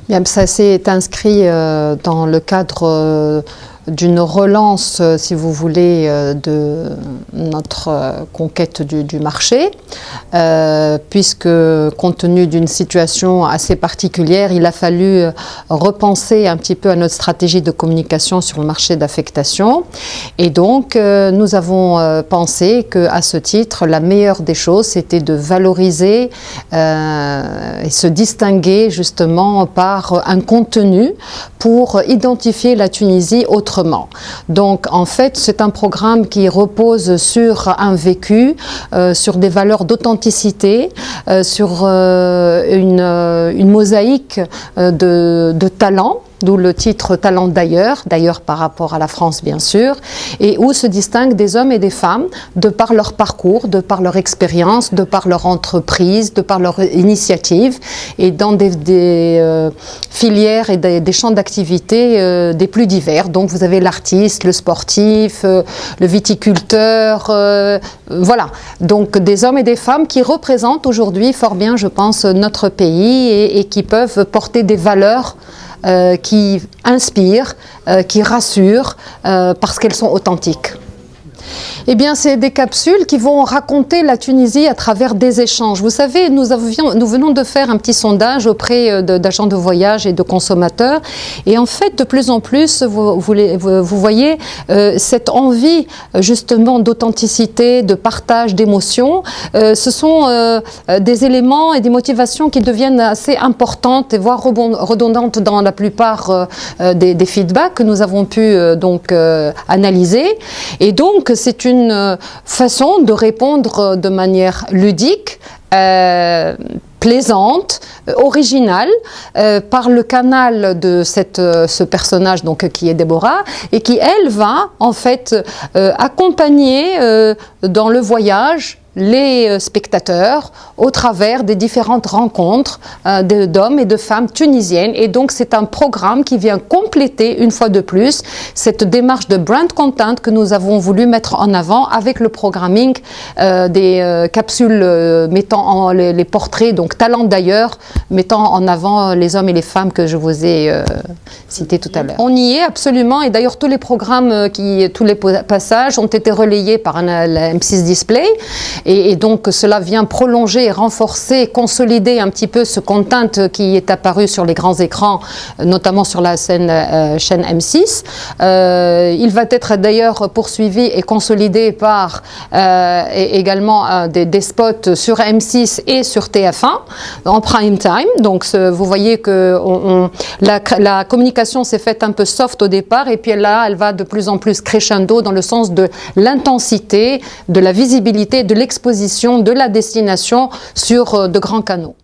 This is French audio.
Bien, ça s'est inscrit dans le cadre d'une relance, si vous voulez, de notre conquête du marché, puisque compte tenu d'une situation assez particulière, il a fallu repenser un petit peu à notre stratégie de communication sur le marché d'affectation. Et donc, nous avons pensé qu'à ce titre, la meilleure des choses, c'était de valoriser et se distinguer justement par un contenu pour identifier la Tunisie autrement. Donc en fait c'est un programme qui repose sur un vécu, sur des valeurs d'authenticité, sur une mosaïque de talents. D'où le titre Talent d'ailleurs par rapport à la France bien sûr, et où se distinguent des hommes et des femmes de par leur parcours, de par leur expérience, de par leur entreprise, de par leur initiative, et dans des filières et des champs d'activité des plus divers. Donc vous avez l'artiste, le sportif, le viticulteur, voilà. Donc des hommes et des femmes qui représentent aujourd'hui fort bien, je pense, notre pays et qui peuvent porter des valeurs qui inspirent, qui rassurent, parce qu'elles sont authentiques. Eh bien, c'est des capsules qui vont raconter la Tunisie à travers des échanges. Vous savez, nous venons de faire un petit sondage auprès d'agents de voyage et de consommateurs. Et en fait, de plus en plus, vous voyez cette envie justement d'authenticité, de partage d'émotions. Ce sont des éléments et des motivations qui deviennent assez importantes et voire redondantes dans la plupart des feedbacks que nous avons pu analyser. Et donc, c'est une façon de répondre de manière ludique, plaisante, originale, par le canal de ce personnage donc, qui est Déborah, et qui, elle, va en fait accompagner dans le voyage les spectateurs au travers des différentes rencontres d'hommes et de femmes tunisiennes. Et donc c'est un programme qui vient compléter une fois de plus cette démarche de brand content que nous avons voulu mettre en avant avec le programming des capsules mettant en les portraits, donc talent d'ailleurs, mettant en avant les hommes et les femmes que je vous ai cités tout à l'heure. On y est absolument, et d'ailleurs tous les programmes, tous les passages ont été relayés par la M6 Display. Et donc cela vient prolonger, renforcer, consolider un petit peu ce content qui est apparu sur les grands écrans, notamment sur la chaîne M6. Il va être d'ailleurs poursuivi et consolidé par également des spots sur M6 et sur TF1 en prime time. Donc vous voyez que la communication s'est faite un peu soft au départ, et puis là elle va de plus en plus crescendo dans le sens de l'intensité, de la visibilité, de l'exposition, de la destination sur de grands canaux.